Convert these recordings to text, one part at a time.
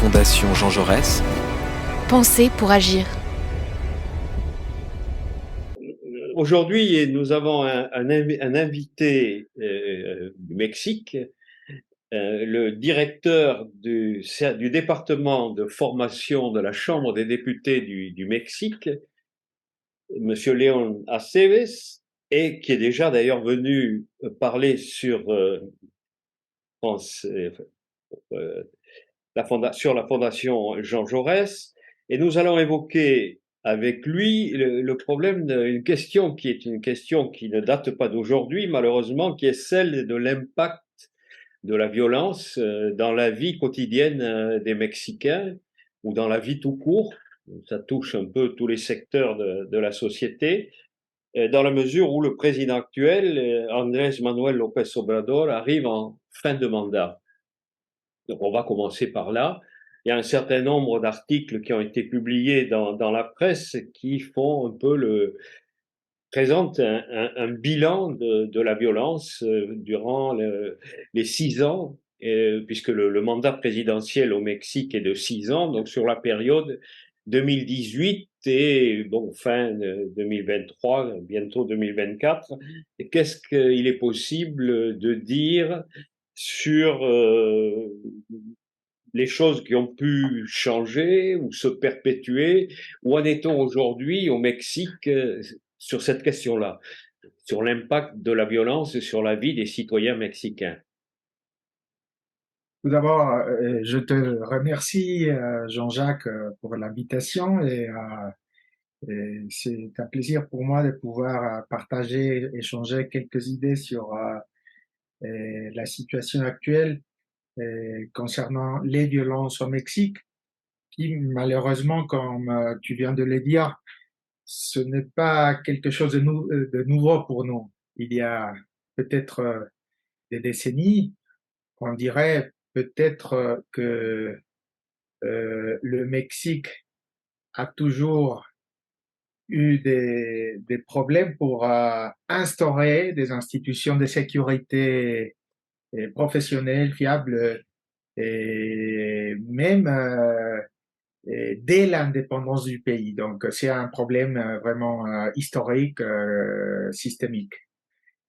Fondation Jean Jaurès. Penser pour agir. Aujourd'hui, nous avons un invité du Mexique, le directeur du département de formation de la Chambre des députés du Mexique, Monsieur Léon Aceves, et qui est déjà d'ailleurs venu parler sur sur la Fondation Jean Jaurès, et nous allons évoquer avec lui le problème d'une question qui est une question qui ne date pas d'aujourd'hui, malheureusement, qui est celle de l'impact de la violence dans la vie quotidienne des Mexicains ou dans la vie tout court. Ça touche un peu tous les secteurs de la société, dans la mesure où le président actuel, Andrés Manuel López Obrador, arrive en fin de mandat. Donc on va commencer par là. Il y a un certain nombre d'articles qui ont été publiés dans la presse qui font un peu présentent un bilan de la violence durant les 6 ans, puisque le mandat présidentiel au Mexique est de 6 ans, donc sur la période 2018 et fin 2023, bientôt 2024. Et qu'est-ce qu'il est possible de dire sur les choses qui ont pu changer ou se perpétuer? Où en est-on aujourd'hui au Mexique sur cette question-là, sur l'impact de la violence sur la vie des citoyens mexicains? Tout d'abord, je te remercie, Jean-Jacques, pour l'invitation et c'est un plaisir pour moi de pouvoir partager, échanger quelques idées sur la situation actuelle concernant les violences au Mexique, qui malheureusement, comme tu viens de le dire, ce n'est pas quelque chose de nouveau pour nous. Il y a peut-être des décennies, on dirait peut-être que le Mexique a toujours eu des problèmes pour instaurer des institutions de sécurité professionnelles, fiables, et même et dès l'indépendance du pays. Donc, c'est un problème vraiment historique, systémique.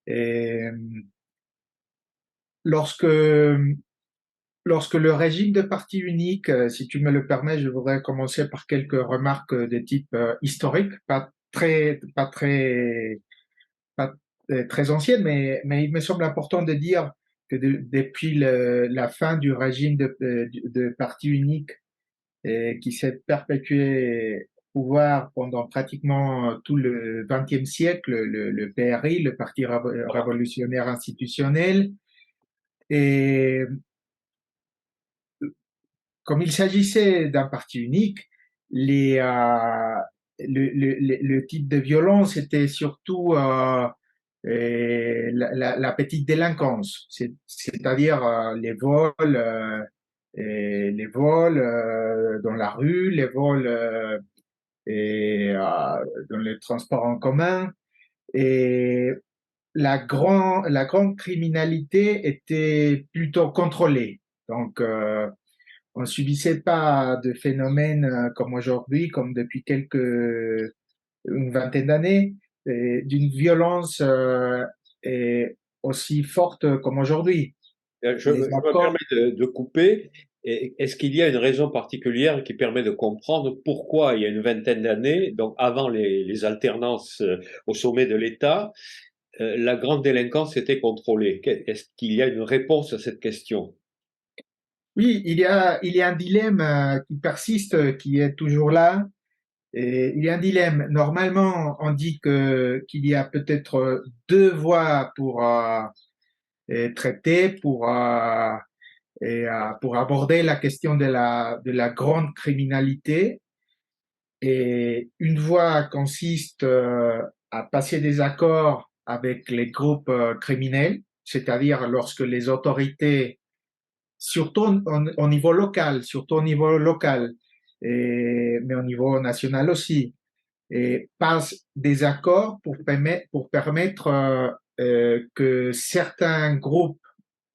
Et lorsque Lorsque le régime de parti unique, si tu me le permets, je voudrais commencer par quelques remarques de type historique, pas très anciennes, mais il me semble important de dire que depuis la fin du régime de parti unique qui s'est perpétué au pouvoir pendant pratiquement tout le XXe siècle, le PRI, le Parti révolutionnaire institutionnel, et comme il s'agissait d'un parti unique, le type de violence était surtout la petite délinquance, c'est-à-dire les vols dans la rue, les vols dans les transports en commun, et la grande criminalité était plutôt contrôlée. Donc, on ne subissait pas de phénomènes comme aujourd'hui, comme depuis une vingtaine d'années, d'une violence aussi forte comme aujourd'hui. Je me permets de couper. Est-ce qu'il y a une raison particulière qui permet de comprendre pourquoi, il y a une vingtaine d'années, donc avant les alternances au sommet de l'État, la grande délinquance était contrôlée? Est-ce qu'il y a une réponse à cette question? Oui, il y a un dilemme qui persiste, qui est toujours là. Et il y a un dilemme. Normalement, on dit qu'il y a peut-être deux voies pour traiter, pour aborder la question de la grande criminalité. Et une voie consiste à passer des accords avec les groupes criminels, c'est-à-dire lorsque les autorités, surtout au niveau local, mais au niveau national aussi, et passent des accords pour permettre que certains groupes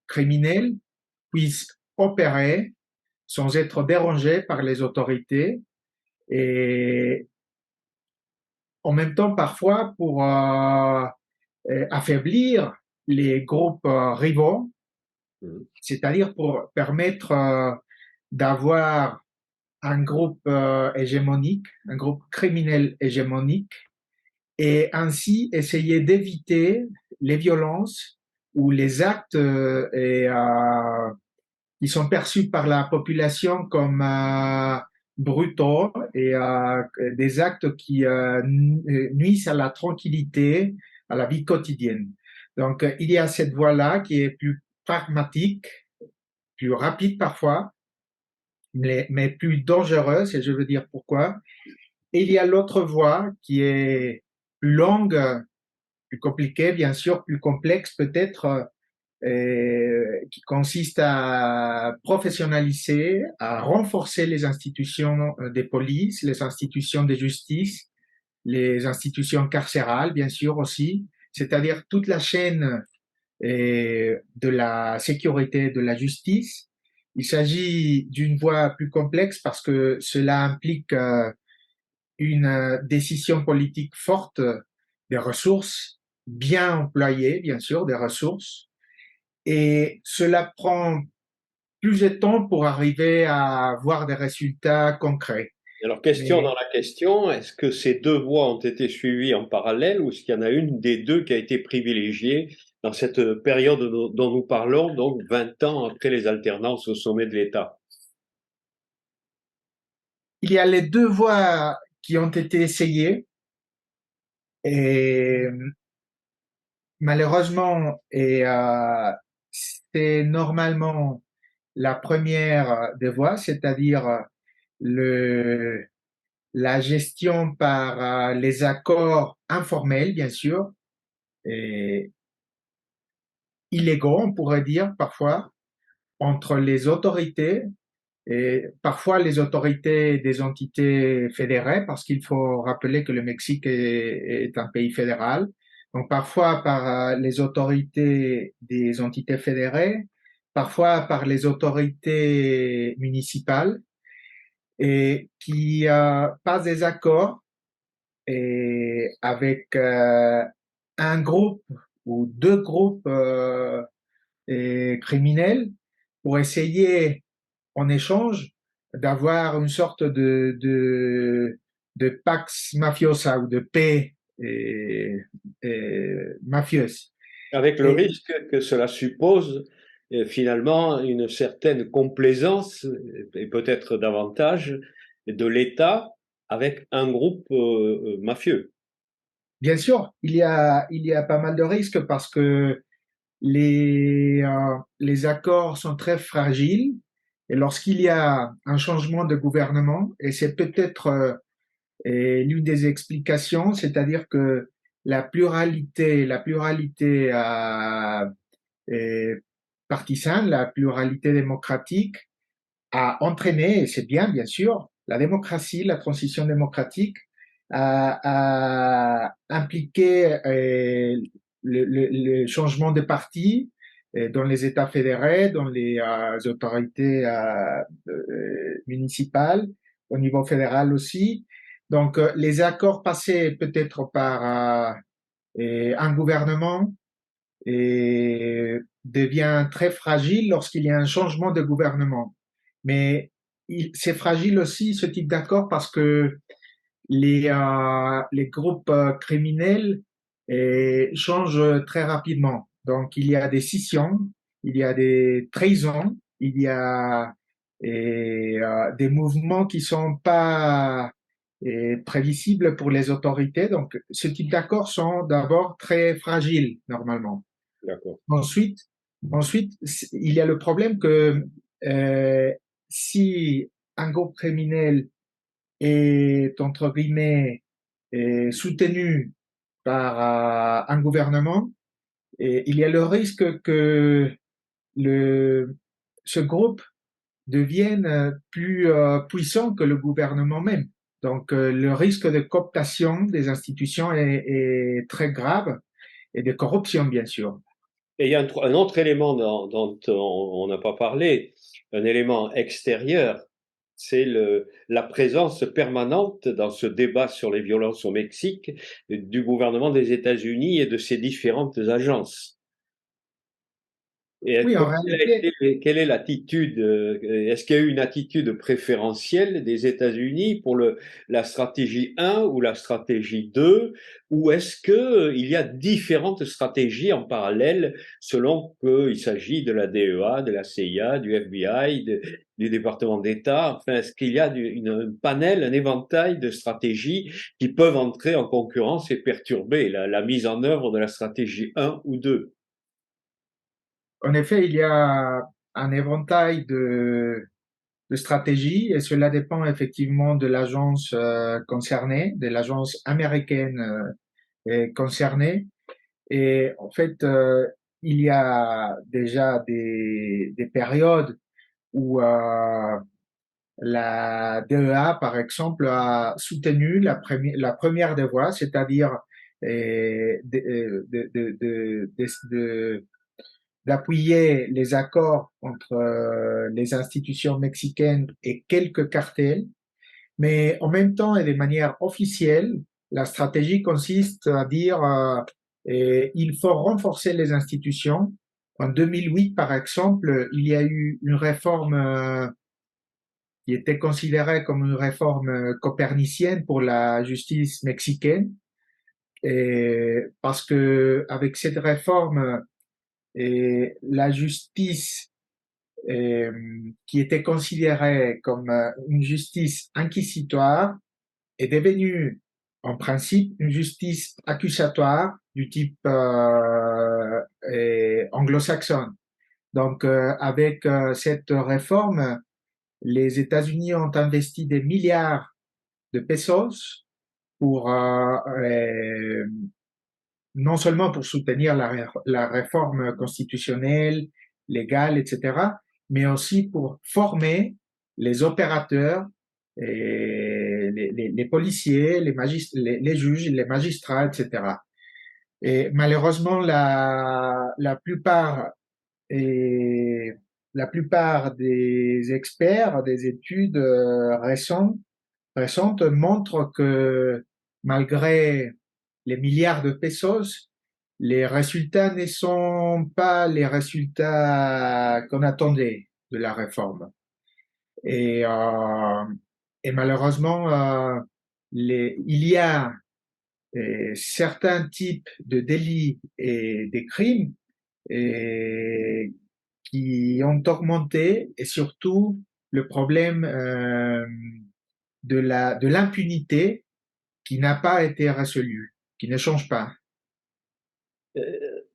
criminels puissent opérer sans être dérangés par les autorités et en même temps parfois pour affaiblir les groupes rivaux, Mhm. c'est-à-dire pour permettre d'avoir un groupe hégémonique, un groupe criminel hégémonique, et ainsi essayer d'éviter les violences ou les actes qui sont perçus par la population comme brutaux et des actes qui nuisent à la tranquillité, à la vie quotidienne. Donc, il y a cette voie-là qui est plus pragmatique, plus rapide parfois, mais plus dangereuse, et je veux dire pourquoi. Et il y a l'autre voie qui est plus longue, plus compliquée, bien sûr, plus complexe peut-être, qui consiste à professionnaliser, à renforcer les institutions des polices, les institutions de justice, les institutions carcérales, bien sûr aussi, c'est-à-dire toute la chaîne de la sécurité, de la justice. Il s'agit d'une voie plus complexe parce que cela implique une décision politique forte, des ressources bien employées, bien sûr, des ressources, et cela prend plus de temps pour arriver à avoir des résultats concrets. Alors, question Mais dans la question, est-ce que ces deux voies ont été suivies en parallèle ou est-ce qu'il y en a une des deux qui a été privilégiée dans cette période dont nous parlons, donc 20 ans après les alternances au sommet de l'État? il y a les deux voies qui ont été essayées et malheureusement, c'est normalement la première des voies, c'est-à-dire le, la gestion par les accords informels, bien sûr, et illégaux, on pourrait dire parfois, entre les autorités et parfois les autorités des entités fédérées, parce qu'il faut rappeler que le Mexique est un pays fédéral. Donc parfois par les autorités des entités fédérées, parfois par les autorités municipales, et qui passent des accords avec un groupe ou deux groupes criminels pour essayer en échange d'avoir une sorte de pax mafiosa ou de paix mafieuse. Avec le Et risque que cela suppose finalement une certaine complaisance et peut-être davantage de l'État avec un groupe mafieux. bien sûr, il y a pas mal de risques parce que les accords sont très fragiles et lorsqu'il y a un changement de gouvernement, et c'est peut-être l'une des explications, c'est-à-dire que la pluralité partisane, la pluralité démocratique a entraîné, et c'est bien, bien sûr, la démocratie, la transition démocratique a impliqué le changement de parti dans les États fédérés, dans les autorités municipales, au niveau fédéral aussi. Donc, les accords passés peut-être par un gouvernement et devient très fragile lorsqu'il y a un changement de gouvernement. Mais c'est fragile aussi ce type d'accord parce que les groupes criminels changent très rapidement. Donc il y a des scissions, il y a des trahisons, il y a des mouvements qui sont pas prévisibles pour les autorités. Donc ce type d'accords sont d'abord très fragiles normalement. D'accord. Ensuite, ensuite, il y a le problème que euh, si un groupe criminel est, entre guillemets, soutenu par un gouvernement, et il y a le risque que le, ce groupe devienne plus puissant que le gouvernement même. Donc, le risque de cooptation des institutions est très grave et de corruption, bien sûr. Et il y a un autre élément dont on n'a pas parlé, un élément extérieur, c'est la présence permanente dans ce débat sur les violences au Mexique du gouvernement des États-Unis et de ses différentes agences. Et Oui, en réalité, quelle est l'attitude, est-ce qu'il y a eu une attitude préférentielle des États-Unis pour la stratégie 1 ou la stratégie 2, ou est-ce qu'il y a différentes stratégies en parallèle selon qu'il s'agit de la DEA, de la CIA, du FBI, du département d'État? Enfin, est-ce qu'il y a un panel, un éventail de stratégies qui peuvent entrer en concurrence et perturber la mise en œuvre de la stratégie 1 ou 2? en effet, il y a un éventail de stratégies et cela dépend effectivement de l'agence concernée, de l'agence américaine concernée. Et en fait, il y a déjà des périodes où la DEA, par exemple, a soutenu la première des voies, c'est-à-dire d'appuyer les accords entre les institutions mexicaines et quelques cartels, mais en même temps et de manière officielle, la stratégie consiste à dire il faut renforcer les institutions. En 2008, par exemple, il y a eu une réforme qui était considérée comme une réforme copernicienne pour la justice mexicaine, et parce que avec cette réforme, la justice qui était considérée comme une justice inquisitoire est devenue en principe une justice accusatoire du type anglo-saxonne. Donc, avec cette réforme, les États-Unis ont investi des milliards de pesos pour non seulement pour soutenir la réforme constitutionnelle, légale, etc., mais aussi pour former les opérateurs, et les policiers, les juges, les magistrats, etc. Et malheureusement, la plupart et la plupart des experts, des études récentes montrent que malgré les milliards de pesos, les résultats ne sont pas les résultats qu'on attendait de la réforme. Et, euh, et malheureusement, il y a certains types de délits et des crimes et, qui ont augmenté et surtout le problème de l'impunité qui n'a pas été résolu, qui ne change pas.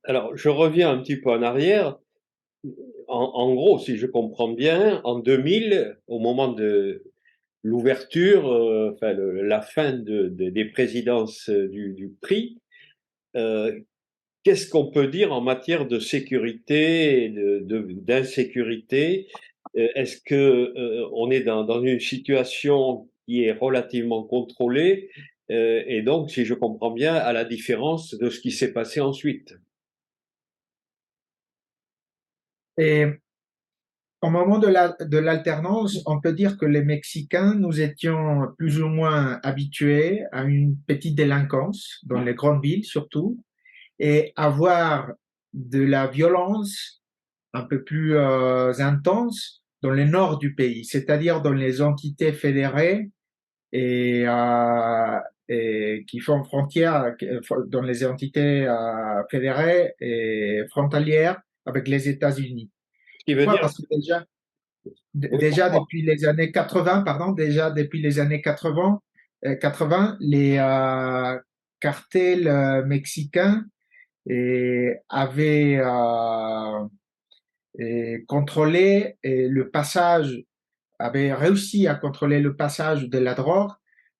Alors, je reviens un petit peu en arrière. En gros, si je comprends bien, en 2000, au moment de l'ouverture, enfin la fin des présidences du prix, euh, qu'est-ce qu'on peut dire en matière de sécurité et d'insécurité? Est-ce que on est dans une situation qui est relativement contrôlée et donc, si je comprends bien, à la différence de ce qui s'est passé ensuite? Et au moment de l'alternance, on peut dire que les Mexicains, nous étions plus ou moins habitués à une petite délinquance dans les grandes villes surtout, et avoir de la violence un peu plus intense dans le nord du pays, c'est-à-dire dans les entités fédérées et, qui font frontière dans les entités fédérées et frontalières avec les États-Unis. Ce qui veut Pourquoi? dire, Parce que oui, déjà pourquoi? depuis les années 80, pardon, déjà depuis les années 80, les cartels mexicains avaient contrôlé le passage, avaient réussi à contrôler le passage de la drogue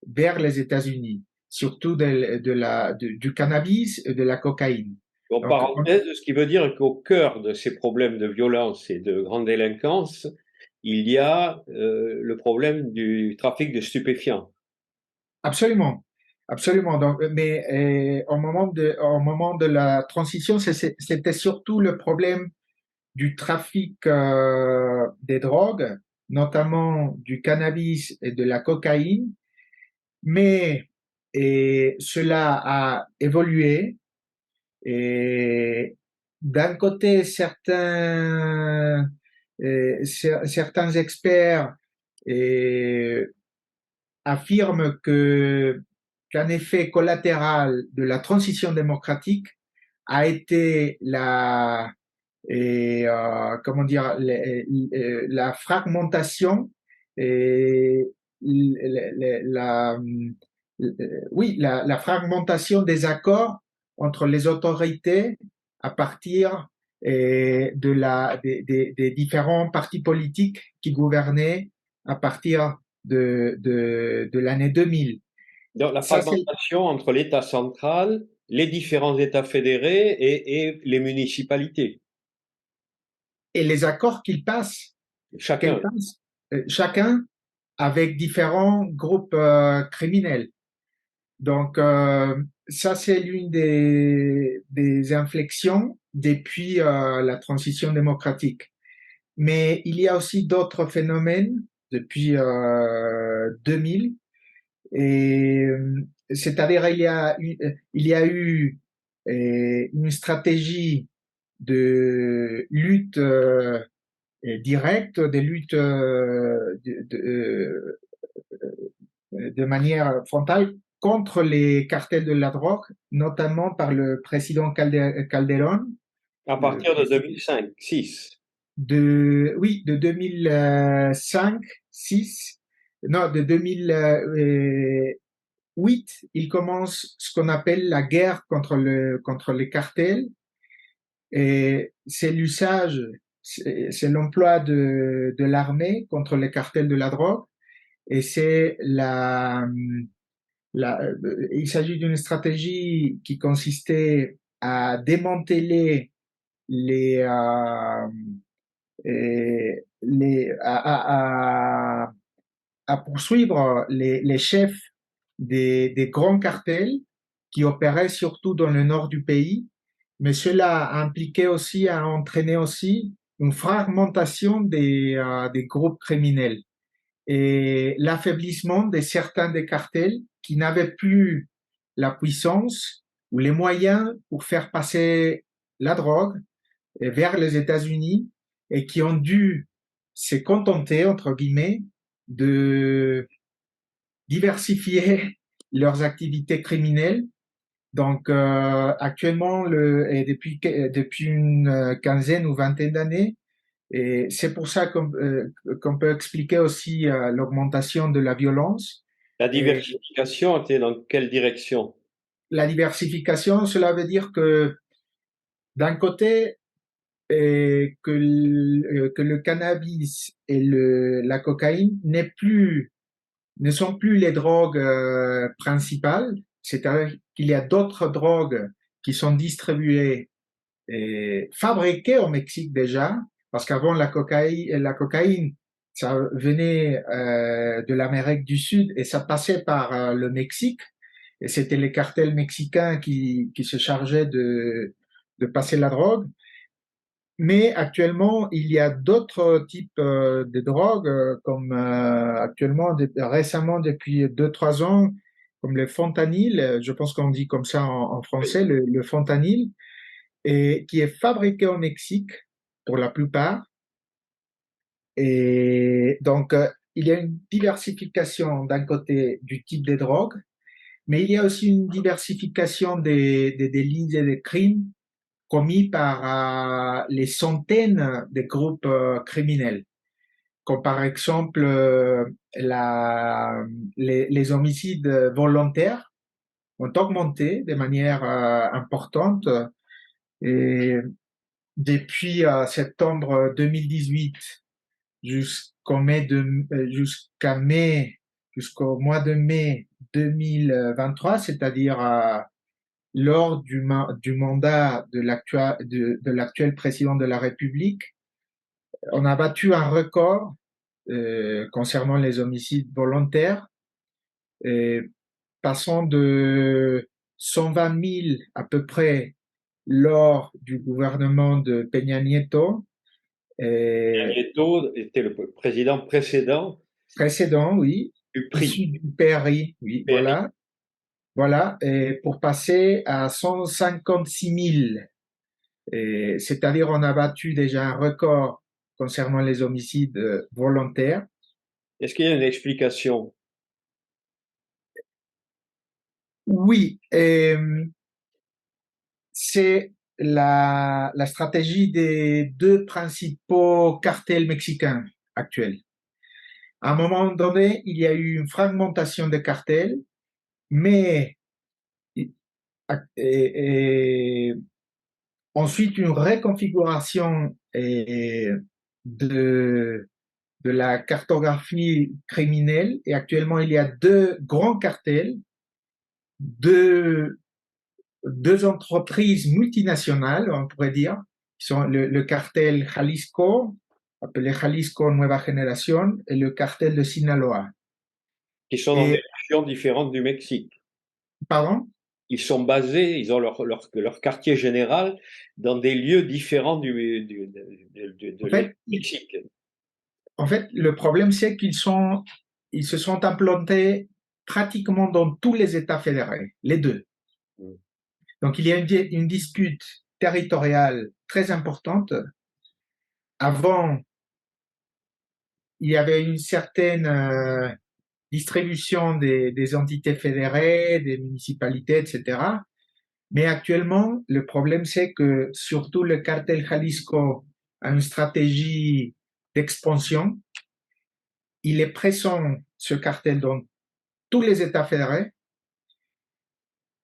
vers les États-Unis, surtout du cannabis et de la cocaïne. En Donc, parenthèse, ce qui veut dire qu'au cœur de ces problèmes de violence et de grande délinquance, il y a le problème du trafic de stupéfiants. absolument, absolument. Donc, mais au moment de la transition, c'était surtout le problème du trafic des drogues, notamment du cannabis et de la cocaïne, mais cela a évolué et d'un côté, certains experts euh, affirment qu'un effet collatéral de la transition démocratique a été comment dire, la fragmentation et oui, la fragmentation des accords entre les autorités à partir des différents partis politiques qui gouvernaient à partir de l'année 2000. Donc, la Ça, c'est, fragmentation entre l'État central, les différents États fédérés et les municipalités. et les accords qu'elles Chacun. passent, chacun avec différents groupes criminels. Donc, ça, c'est l'une des inflexions depuis la transition démocratique. Mais il y a aussi d'autres phénomènes depuis 2000. Et c'est-à-dire, il y a eu une stratégie de lutte directe, de lutte de manière frontale contre les cartels de la drogue, notamment par le président Calderón, À le partir de 2005-6. oui, de 2005, 6, non, de 2008, il commence ce qu'on appelle la guerre contre les cartels, et c'est l'usage, c'est l'emploi de l'armée contre les cartels de la drogue, et c'est il s'agit d'une stratégie qui consistait à démanteler les, à poursuivre les chefs des grands cartels qui opéraient surtout dans le nord du pays, mais cela a impliqué aussi, a entraîné aussi une fragmentation des groupes criminels et l'affaiblissement de certains des cartels qui n'avaient plus la puissance ou les moyens pour faire passer la drogue vers les États-Unis et qui ont dû se contenter, entre guillemets, de diversifier leurs activités criminelles. Donc actuellement, et depuis une quinzaine ou vingtaine d'années, et c'est pour ça qu'on peut expliquer aussi l'augmentation de la violence. La Et diversification était dans quelle direction? la diversification, cela veut dire que d'un côté, que le cannabis et la cocaïne ne sont plus les drogues principales, c'est-à-dire qu'il y a d'autres drogues qui sont distribuées et fabriquées au Mexique déjà, parce qu'avant la cocaïne, ça venait de l'Amérique du Sud et ça passait par le Mexique, et c'était les cartels mexicains qui se chargeaient de passer la drogue. Mais actuellement, il y a d'autres types de drogues, comme actuellement, récemment, depuis 2, 3 ans, comme le fentanyl, je pense qu'on dit comme ça en français, le fentanyl, et qui est fabriqué au Mexique pour la plupart. Et donc, il y a une diversification d'un côté du type de drogue, mais il y a aussi une diversification des délits et des crimes commis par les centaines de groupes criminels, comme par exemple les homicides volontaires ont augmenté de manière importante et depuis septembre 2018 jusqu'à jusqu'au mois de mai 2023, c'est-à-dire lors du mandat de l'actuel président de la République, on a battu un record concernant les homicides volontaires, et passant de 120 000 à peu près lors du gouvernement de Peña Nieto Et Nieto était le président précédent précédent, oui, du PRI. issu du PRI, oui, PRI. voilà, et pour passer à 156 000. C'est-à-dire on a battu déjà un record concernant les homicides volontaires. Est-ce qu'il y a une explication? Oui, c'est la stratégie des deux principaux cartels mexicains actuels. À un moment donné, il y a eu une fragmentation des cartels, mais et- et ensuite une reconfiguration de, de la cartographie criminelle. Et actuellement, il y a deux grands cartels, deux, deux entreprises multinationales, on pourrait dire, qui sont le cartel Jalisco, appelé Jalisco Nueva Generación, et le cartel de Sinaloa. Qui sont dans des Et, régions différentes du Mexique. pardon? Ils sont basés, ils ont leur quartier général dans des lieux différents de En l'État fait, du Mexique. le problème, c'est ils se sont implantés pratiquement dans tous les États fédérés, les deux. Mm. Donc, il y a une dispute territoriale très importante. Avant, il y avait une certaine distribution des entités fédérées, des municipalités, etc. Mais actuellement, le problème, c'est que surtout le cartel Jalisco a une stratégie d'expansion. Il est présent, ce cartel, dans tous les États fédérés.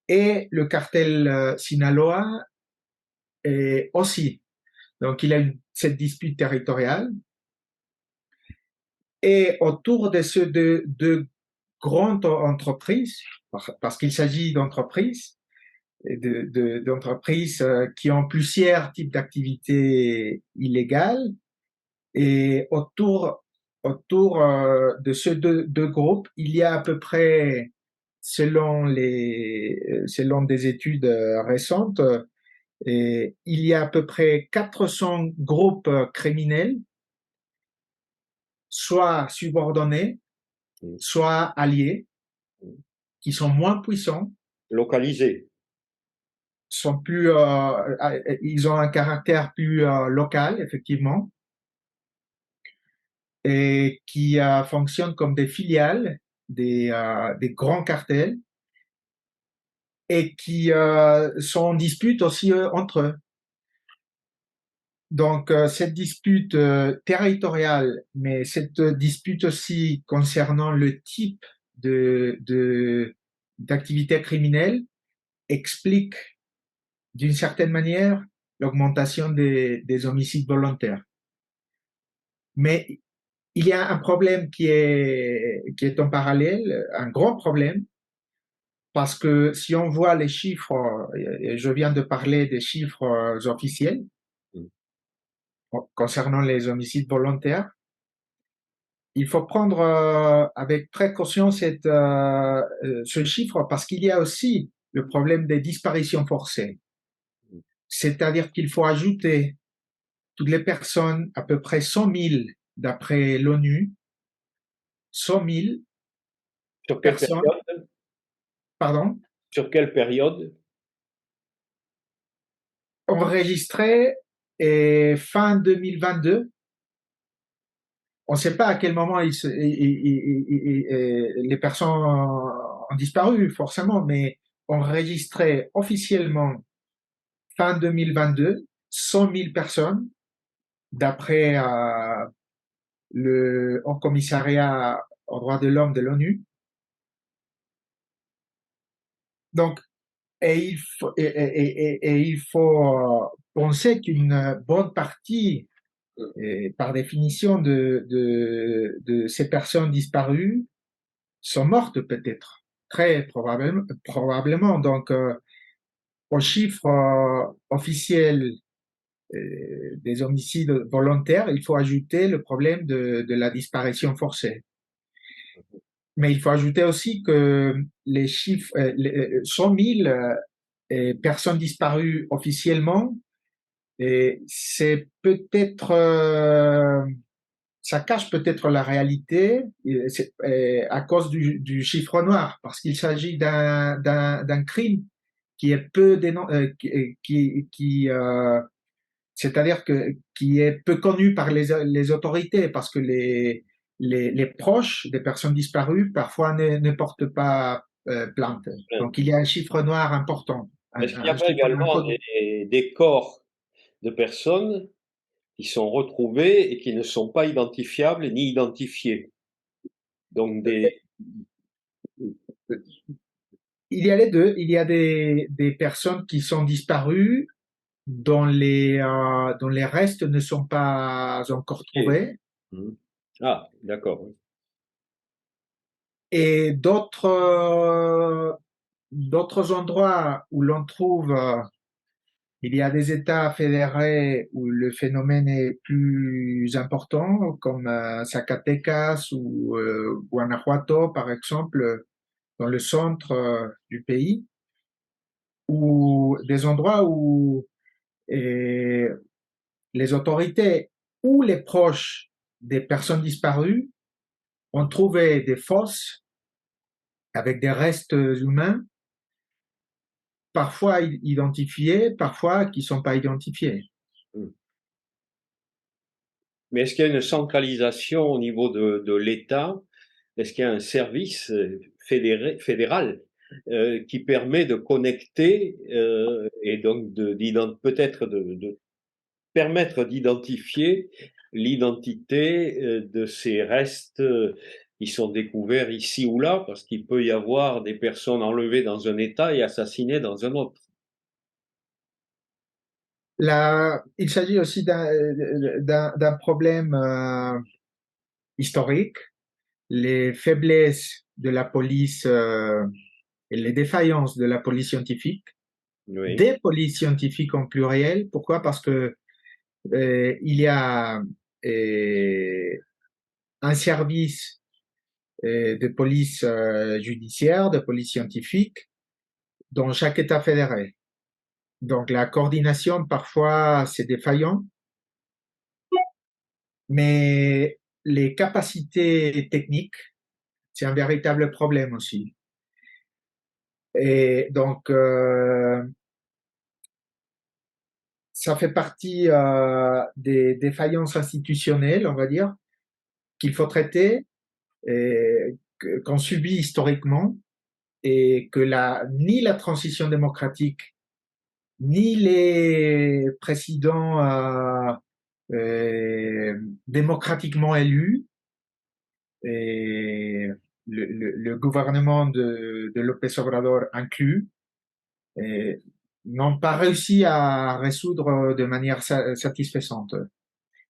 Et le cartel Sinaloa aussi. Donc, il a cette dispute territoriale. Et autour de ces deux grandes entreprises, parce qu'il s'agit d'entreprises, d'entreprises qui ont plusieurs types d'activités illégales, et autour de ces deux groupes, il y a à peu près, selon des études récentes, et il y a à peu près 400 groupes criminels, soit subordonnés, Mm. soit alliés, qui sont moins puissants, Localisés. ils ont un caractère plus local, effectivement, et qui fonctionnent comme des filiales des grands cartels et qui sont en dispute aussi entre eux. Donc, cette dispute territoriale, mais cette dispute aussi concernant le type d'activité criminelle explique d'une certaine manière l'augmentation des homicides volontaires. Mais il y a un problème qui est en parallèle, un grand problème, parce que si on voit les chiffres, et je viens de parler des chiffres officiels Mm. concernant les homicides volontaires, il faut prendre avec précaution ce chiffre parce qu'il y a aussi le problème des disparitions forcées. C'est-à-dire qu'il faut ajouter toutes les personnes, à peu près 100 000 d'après l'ONU, 100 000 Sur quelle personnes, période? pardon, Sur quelle période? enregistrées et fin 2022. On ne sait pas à quel moment les personnes ont disparu, forcément, mais enregistré officiellement fin 2022, 100 000 personnes, d'après le Haut Commissariat aux droits de l'homme de l'ONU. Donc, il faut penser qu'une bonne partie, par définition, de ces personnes disparues sont mortes peut-être, très probablement. Donc, aux chiffres officiels des homicides volontaires, il faut ajouter le problème de la disparition forcée. Mais il faut ajouter aussi que les chiffres, 100 000 personnes disparues officiellement, Et c'est peut-être, ça cache peut-être la réalité à cause du chiffre noir, parce qu'il s'agit d'un crime qui est peu c'est-à-dire qui est peu connu par les autorités, parce que les proches des personnes disparues parfois ne portent pas plainte. Donc il y a un chiffre noir important, Est-ce qu'il n'y a un pas chiffre également inconnu. des corps de personnes qui sont retrouvés et qui ne sont pas identifiables ni identifiés? Donc Il y a les deux. Il y a des personnes qui sont disparues dont les restes ne sont pas encore OK. trouvés, Mmh. Ah, d'accord, oui. et d'autres endroits où l'on trouve, il y a des États fédérés où le phénomène est plus important, comme Zacatecas ou Guanajuato, par exemple, dans le centre du pays, ou des endroits où les autorités ou les proches des personnes disparues ont trouvé des fosses avec des restes humains, parfois identifiés, parfois qui ne sont pas identifiés. Mmh. Mais est-ce qu'il y a une centralisation au niveau de l'État? Est-ce qu'il y a un service fédéral qui permet de connecter et donc peut-être de permettre d'identifier l'identité de ces restes qui sont découverts ici ou là, parce qu'il peut y avoir des personnes enlevées dans un État et assassinées dans un autre. Il s'agit aussi d'un problème historique. Les faiblesses de la police et les défaillances de la police scientifique, Oui, des polices scientifiques en pluriel. Pourquoi? Parce que il y a un service de police judiciaire, de police scientifique dans chaque État fédéré. Donc la coordination, parfois, c'est défaillant, mais les capacités techniques, c'est un véritable problème aussi. Et donc, ça fait partie des défaillances institutionnelles, on va dire, qu'il faut traiter, qu'on subit historiquement, et que ni la transition démocratique, ni les présidents démocratiquement élus, et le gouvernement de López Obrador inclus, et n'ont pas réussi à résoudre de manière satisfaisante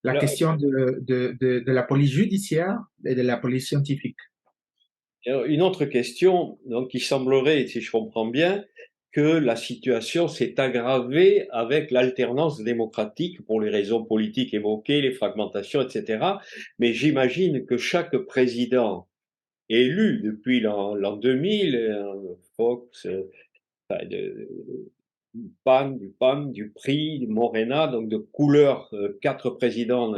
la alors, question de la police judiciaire et de la police scientifique. une autre question, donc, il semblerait, si je comprends bien, que la situation s'est aggravée avec l'alternance démocratique pour les raisons politiques évoquées, les fragmentations, etc. Mais j'imagine que chaque président élu depuis l'an 2000, Fox, enfin, du PAN, du PRI, du Morena, donc de couleurs, quatre présidents,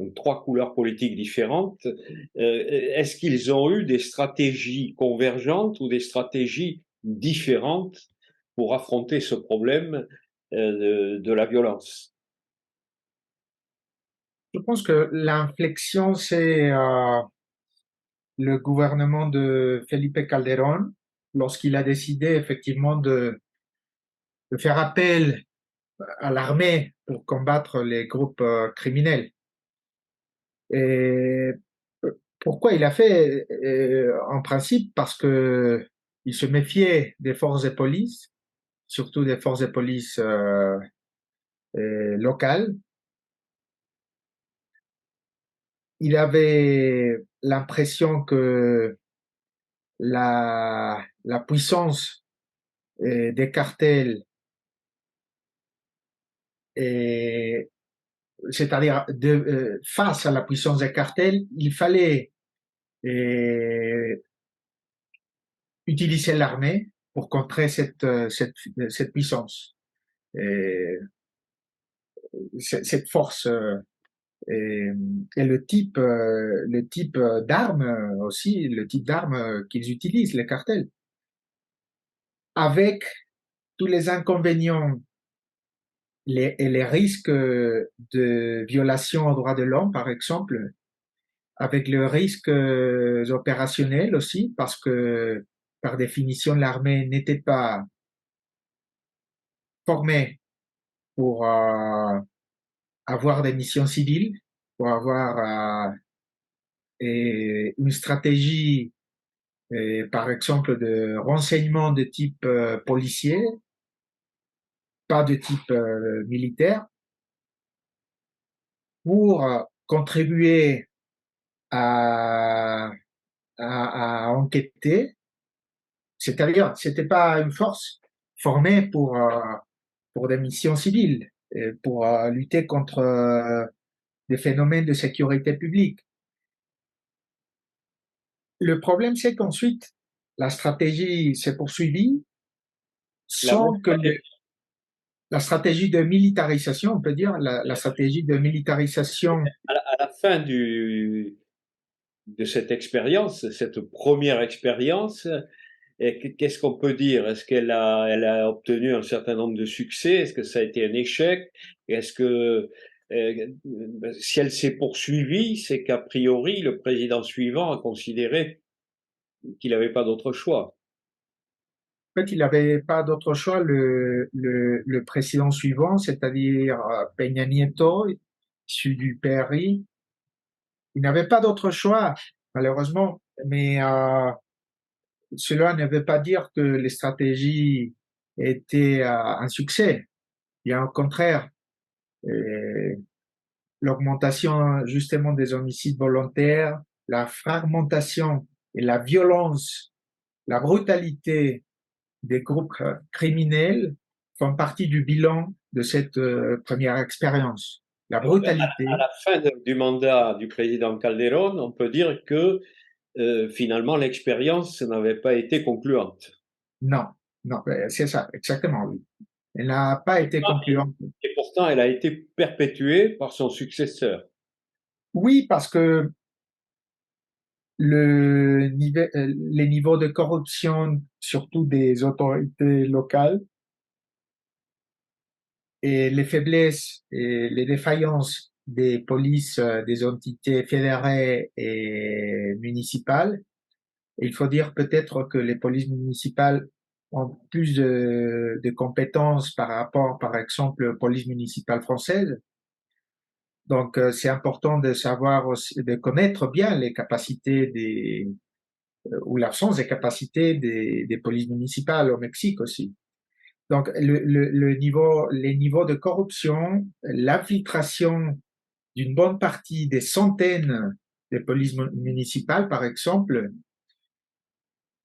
donc trois couleurs politiques différentes. Est-ce qu'ils ont eu des stratégies convergentes ou des stratégies différentes pour affronter ce problème de la violence? Je pense que l'inflexion, c'est le gouvernement de Felipe Calderón, lorsqu'il a décidé effectivement de faire appel à l'armée pour combattre les groupes criminels. Et pourquoi il a fait en principe? Parce que il se méfiait des forces de police, surtout des forces de police locales. Il avait l'impression que la puissance des cartels, et, c'est-à-dire face à la puissance des cartels, il fallait euh, utiliser l'armée pour contrer cette puissance. Et cette force et, et le type d'armes aussi, le type d'armes qu'ils utilisent, les cartels, avec tous les inconvénients et les risques de violation aux droits de l'homme, par exemple, avec le risque opérationnel aussi, parce que par définition, l'armée n'était pas formée pour avoir des missions civiles, pour avoir une stratégie, par exemple, de renseignement de type policier, pas de type militaire, pour contribuer à, à enquêter. C'est-à-dire, c'était pas une force formée pour des missions civiles, pour lutter contre des phénomènes de sécurité publique. Le problème, c'est qu'ensuite, la stratégie s'est poursuivie La même sans que stratégie. la stratégie de militarisation, on peut dire, la stratégie de militarisation. À la fin de cette expérience, cette première expérience, et qu'est-ce qu'on peut dire? Est-ce elle a obtenu un certain nombre de succès? Est-ce que ça a été un échec? Est-ce que si elle s'est poursuivie, c'est qu'a priori le président suivant a considéré qu'il n'avait pas d'autre choix. En fait, il n'avait pas d'autre choix, le président suivant, c'est-à-dire Peña Nieto, issu du PRI. Il n'avait pas d'autre choix, malheureusement, mais cela ne veut pas dire que les stratégies étaient un succès. Bien au contraire, euh, l'augmentation justement des homicides volontaires, la fragmentation et la violence, la brutalité des groupes criminels font partie du bilan de cette première expérience. La Donc, à brutalité, la fin du mandat du président Calderón, on peut dire que finalement l'expérience n'avait pas été concluante. non, non, c'est ça, exactement, oui. Elle n'a pas été concluante. Et pourtant, elle a été perpétuée par son successeur. Oui, parce que les niveaux de corruption, surtout des autorités locales, et les faiblesses et les défaillances des polices, des entités fédérées et municipales. Il faut dire peut-être que les polices municipales ont plus de compétences par rapport, par exemple, aux polices municipales françaises. Donc, c'est important de savoir aussi, de connaître bien les capacités ou l'absence des capacités des polices municipales au Mexique aussi. Donc, les niveaux de corruption, l'infiltration d'une bonne partie des centaines de polices municipales, par exemple,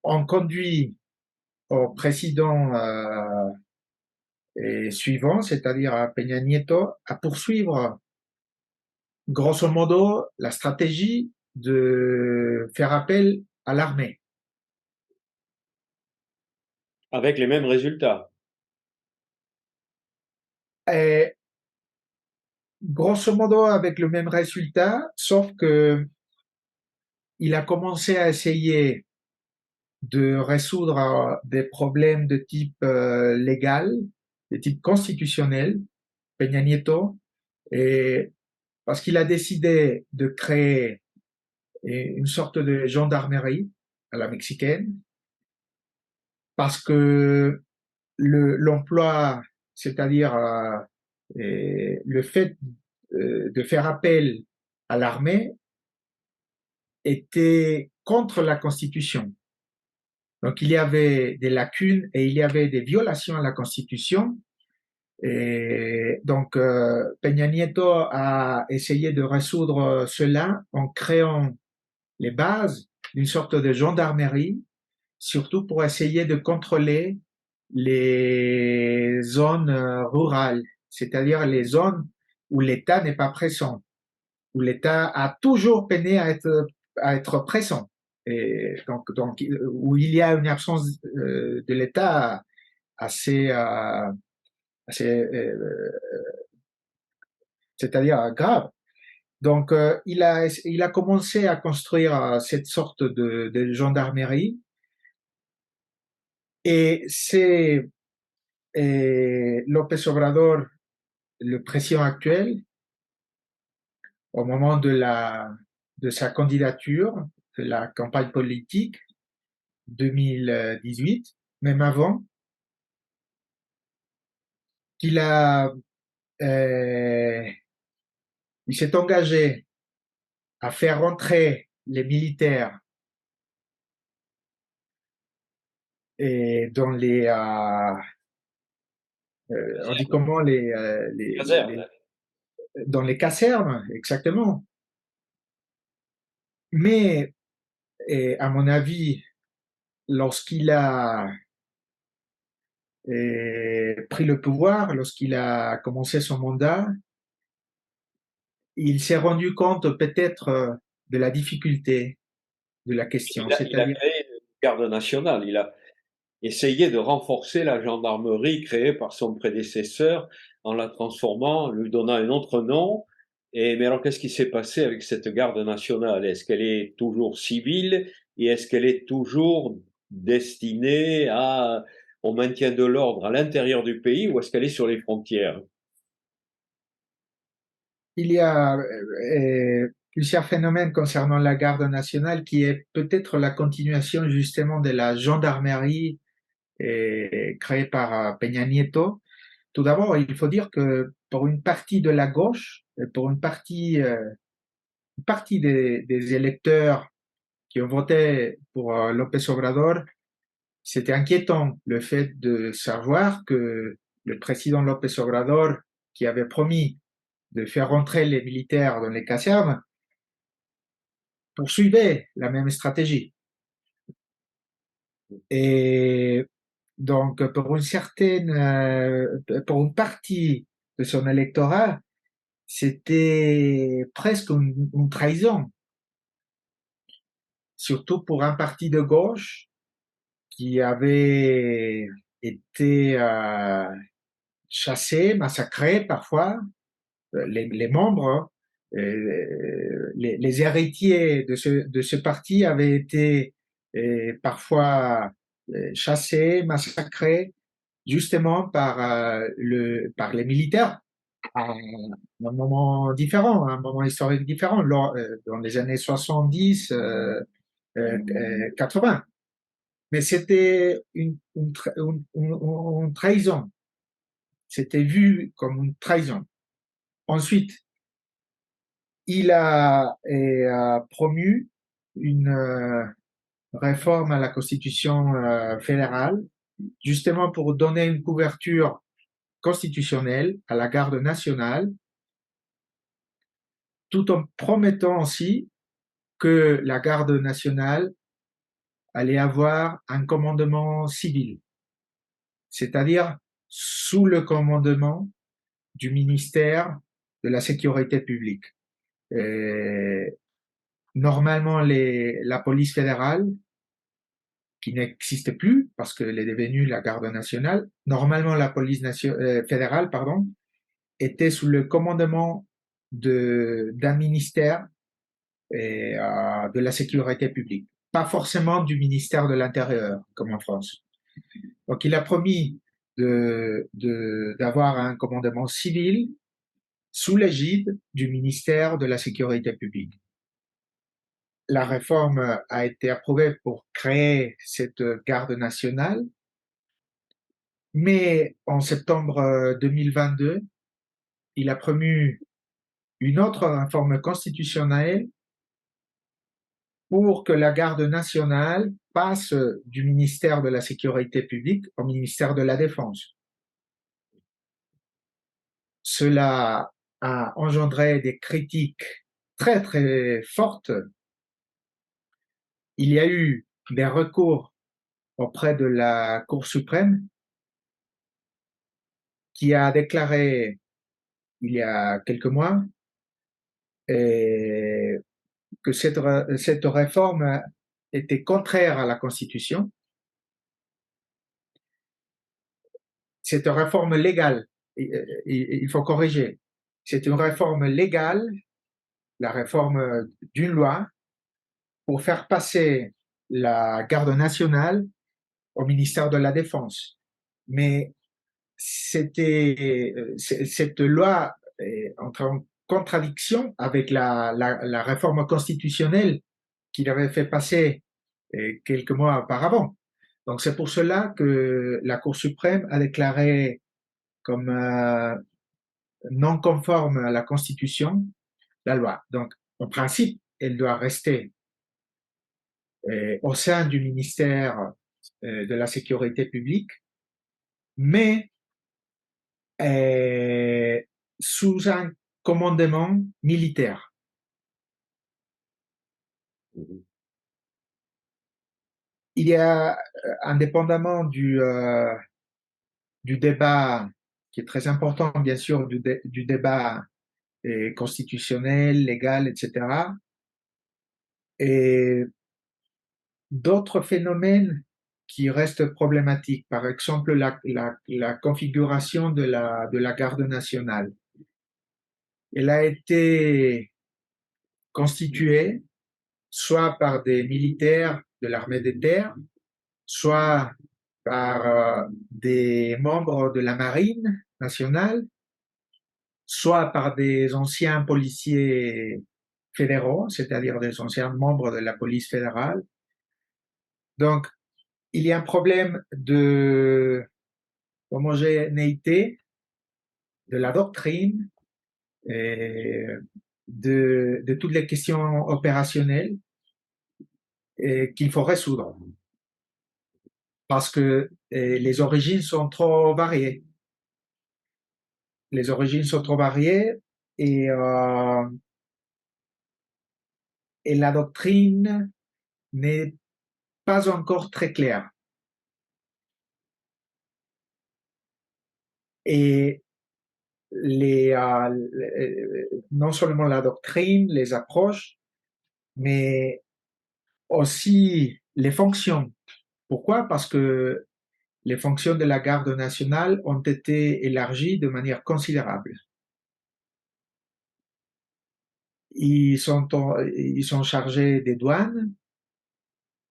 ont conduit au président suivant, c'est-à-dire à Peña Nieto, à poursuivre grosso modo la stratégie de faire appel à l'armée. Avec les mêmes résultats. Et grosso modo avec le même résultat, sauf que il a commencé à essayer de résoudre des problèmes de type légal, de type constitutionnel, Peña Nieto, et parce qu'il a décidé de créer une sorte de gendarmerie à la mexicaine, parce que l'emploi, c'est-à-dire le fait de faire appel à l'armée était contre la Constitution. Donc il y avait des lacunes et il y avait des violations à la Constitution. Et donc Peña Nieto a essayé de résoudre cela en créant les bases d'une sorte de gendarmerie, surtout pour essayer de contrôler les zones rurales, c'est-à-dire les zones où l'État n'est pas présent, où l'État a toujours peiné à être présent. Et donc, où il y a une absence de l'État assez, assez c'est-à-dire grave. Donc, il a commencé à construire cette sorte de gendarmerie et c'est López Obrador, le président actuel, au moment de sa candidature, de la campagne politique 2018, même avant, qu'il a, euh, il s'est engagé à faire rentrer les militaires et dans on dit comment Caserne. dans les casernes, exactement. Mais, à mon avis, lorsqu'il a pris le pouvoir, lorsqu'il a commencé son mandat, il s'est rendu compte peut-être de la difficulté de la question. Il a C'est-à-dire, créé une garde nationale. Il a essayé de renforcer la gendarmerie créée par son prédécesseur en la transformant, en lui donnant un autre nom. Mais alors, qu'est-ce qui s'est passé avec cette garde nationale? Est-ce qu'elle est toujours civile et est-ce qu'elle est toujours destinée au maintien de l'ordre à l'intérieur du pays ou est-ce qu'elle est sur les frontières? il y a plusieurs phénomènes concernant la garde nationale qui est peut-être la continuation justement de la gendarmerie créée par Peña Nieto. Tout d'abord, il faut dire que pour une partie de la gauche, pour une partie des électeurs qui ont voté pour López Obrador, c'était inquiétant le fait de savoir que le président López Obrador, qui avait promis de faire rentrer les militaires dans les casernes, poursuivait la même stratégie. Et donc, pour une partie de son électorat, c'était presque une trahison, surtout pour un parti de gauche qui avait été chassé, massacré parfois, les membres, les héritiers de ce parti avaient été parfois chassés, massacrés, justement par les militaires à un moment différent, un moment historique différent, dans les années 70, 80. Mais c'était une trahison. C'était vu comme une trahison. Ensuite, il a promu une réforme à la Constitution fédérale, justement pour donner une couverture constitutionnelle à la garde nationale, tout en promettant aussi que la garde nationale allait avoir un commandement civil, c'est-à-dire sous le commandement du ministère de la Sécurité publique. Euh, Normalement, la police fédérale, qui n'existe plus parce qu'elle est devenue la garde nationale, normalement la fédérale, pardon, était sous le commandement d'un ministère de la sécurité publique, pas forcément du ministère de l'Intérieur, comme en France. Donc il a promis d'avoir un commandement civil sous l'égide du ministère de la sécurité publique. La réforme a été approuvée pour créer cette garde nationale, mais en septembre 2022, il a promu une autre réforme constitutionnelle pour que la garde nationale passe du ministère de la Sécurité publique au ministère de la Défense. Cela a engendré des critiques très très fortes. Il y a eu des recours auprès de la Cour suprême qui a déclaré il y a quelques mois que cette réforme était contraire à la Constitution. Cette réforme légale, il faut corriger, c'est une réforme légale, la réforme d'une loi pour faire passer la garde nationale au ministère de la Défense. Mais cette loi entre en contradiction avec la réforme constitutionnelle qu'il avait fait passer quelques mois auparavant. Donc c'est pour cela que la Cour suprême a déclaré comme non conforme à la Constitution la loi. Donc en principe, elle doit rester au sein du ministère de la Sécurité publique, mais sous un commandement militaire. Mhm. Il y a, indépendamment du débat, qui est très important, bien sûr, du débat constitutionnel, légal, etc., et d'autres phénomènes qui restent problématiques. Par exemple, la configuration de la garde nationale. Elle a été constituée soit par des militaires de l'armée de terre, soit par des membres de la marine nationale, soit par des anciens policiers fédéraux, c'est-à-dire des anciens membres de la police fédérale. Donc, il y a un problème de homogénéité de la doctrine et de toutes les questions opérationnelles qu'il faut résoudre parce que les origines sont trop variées. Les origines sont trop variées et, euh, et la doctrine n'est pas encore très claire. Et non seulement la doctrine, les approches, mais aussi les fonctions. Pourquoi? Parce que les fonctions de la garde nationale ont été élargies de manière considérable. Ils sont chargés des douanes,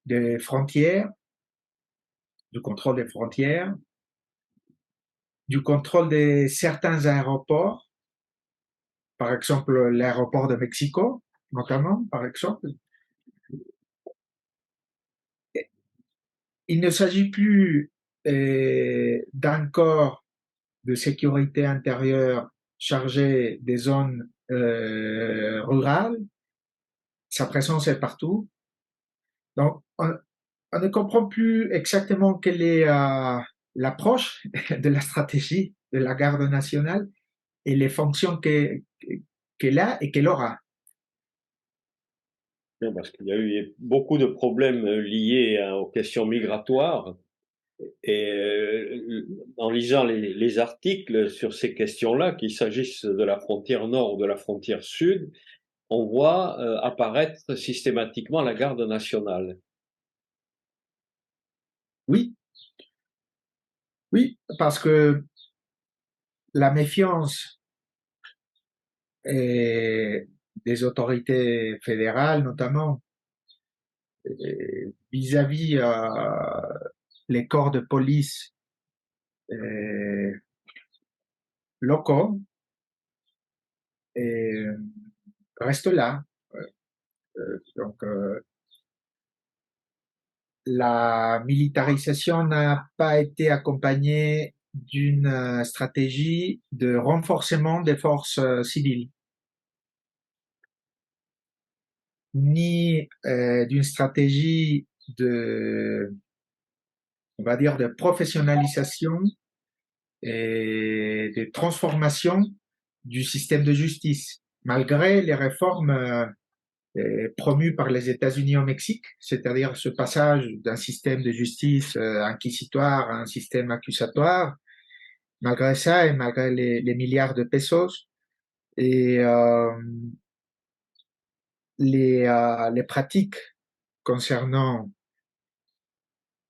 des frontières, du contrôle des frontières, du contrôle de certains aéroports, par exemple l'aéroport de Mexico, notamment, par exemple. Il ne s'agit plus d'un corps de sécurité intérieure chargé des zones rurales. Sa présence est partout. Donc, on ne comprend plus exactement quelle est l'approche de la stratégie de la garde nationale et les fonctions qu'elle a et qu'elle aura. Parce qu'il y a eu beaucoup de problèmes liés aux questions migratoires. Et en lisant les articles sur ces questions-là, qu'il s'agisse de la frontière nord ou de la frontière sud, on voit apparaître systématiquement la garde nationale. Oui, oui, parce que la méfiance des autorités fédérales, notamment, vis-à-vis les corps de police locaux, reste là. Donc, la militarisation n'a pas été accompagnée d'une stratégie de renforcement des forces civiles, ni d'une stratégie on va dire, de professionnalisation et de transformation du système de justice, malgré les réformes promues par les États-Unis au Mexique, c'est-à-dire ce passage d'un système de justice inquisitoire à un système accusatoire. Malgré ça et malgré les milliards de pesos et les pratiques concernant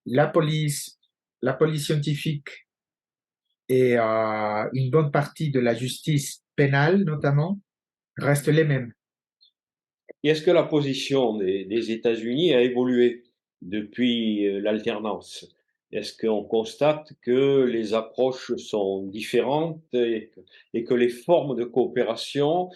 la police, la police scientifique et une bonne partie de la justice pénale, notamment, restent les mêmes. Et est-ce que la position des États-Unis a évolué depuis l'alternance? Est-ce qu'on constate que les approches sont différentes et que les formes de coopération,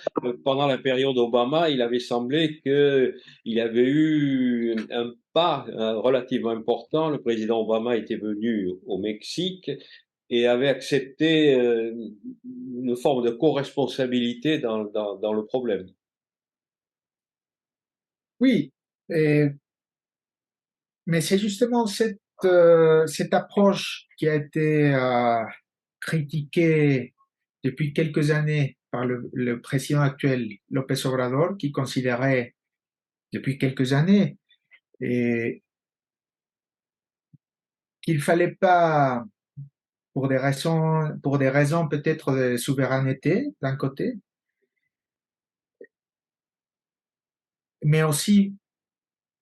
pendant la période Obama, il avait semblé qu'il y avait eu un pas relativement important. Le président Obama était venu au Mexique et avait accepté une forme de co-responsabilité dans le problème. Oui, et mais c'est justement cette approche qui a été critiquée depuis quelques années par le président actuel López Obrador, qui considérait depuis quelques années et qu'il fallait pas, pour des raisons peut-être de souveraineté d'un côté, mais aussi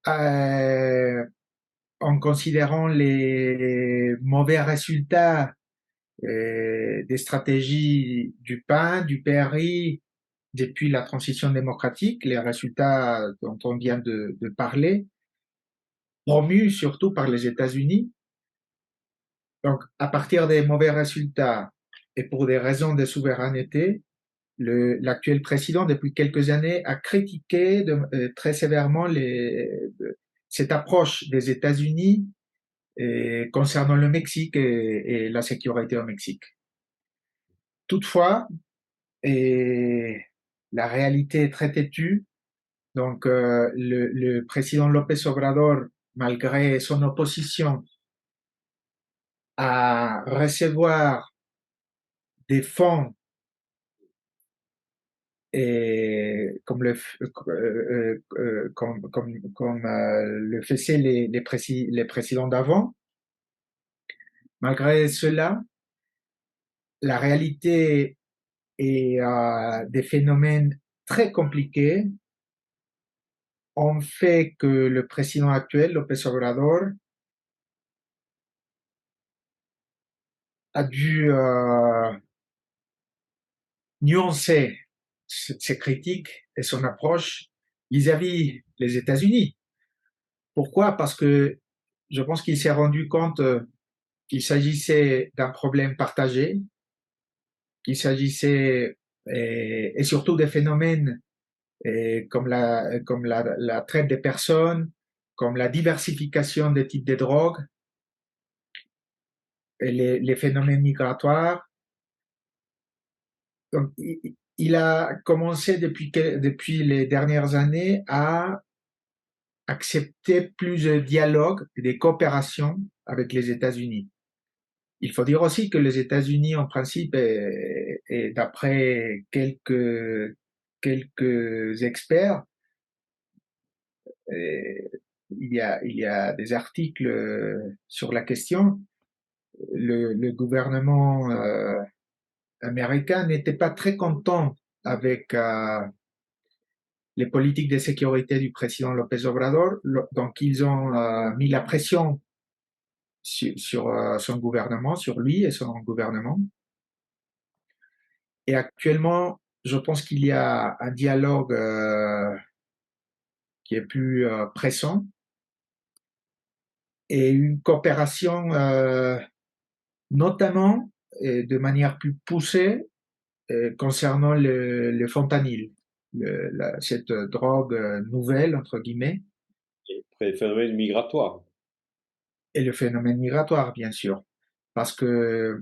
euh, en considérant les mauvais résultats des stratégies du PAN, du PRI, depuis la transition démocratique, les résultats dont on vient de parler, promus surtout par les États-Unis. Donc, à partir des mauvais résultats et pour des raisons de souveraineté, l'actuel président, depuis quelques années, a critiqué très sévèrement cette approche des États-Unis concernant le Mexique et la sécurité au Mexique. Toutefois, et la réalité est très têtue. Donc, le président López Obrador, malgré son opposition à recevoir des fonds et comme le faisaient les présidents d'avant, malgré cela, la réalité et des phénomènes très compliqués ont fait que le président actuel, López Obrador, a dû nuancer ses critiques et son approche vis-à-vis les États-Unis. Pourquoi? Parce que je pense qu'il s'est rendu compte qu'il s'agissait d'un problème partagé, qu'il s'agissait et surtout des phénomènes la traite des personnes, comme la diversification des types de drogues, et les phénomènes migratoires. Donc, il a commencé depuis les dernières années à accepter plus de dialogue et de coopération avec les États-Unis. Il faut dire aussi que les États-Unis, en principe, et d'après quelques experts, il y a des articles sur la question. Le gouvernement américain n'était pas très content avec les politiques de sécurité du président López Obrador, donc ils ont mis la pression sur son gouvernement, sur lui et son gouvernement. Et actuellement, je pense qu'il y a un dialogue qui est plus pressant et une coopération notamment de manière plus poussée concernant le fentanyl, cette drogue nouvelle, entre guillemets, Après les phénomènes migratoires. et le phénomène migratoire, bien sûr. Parce que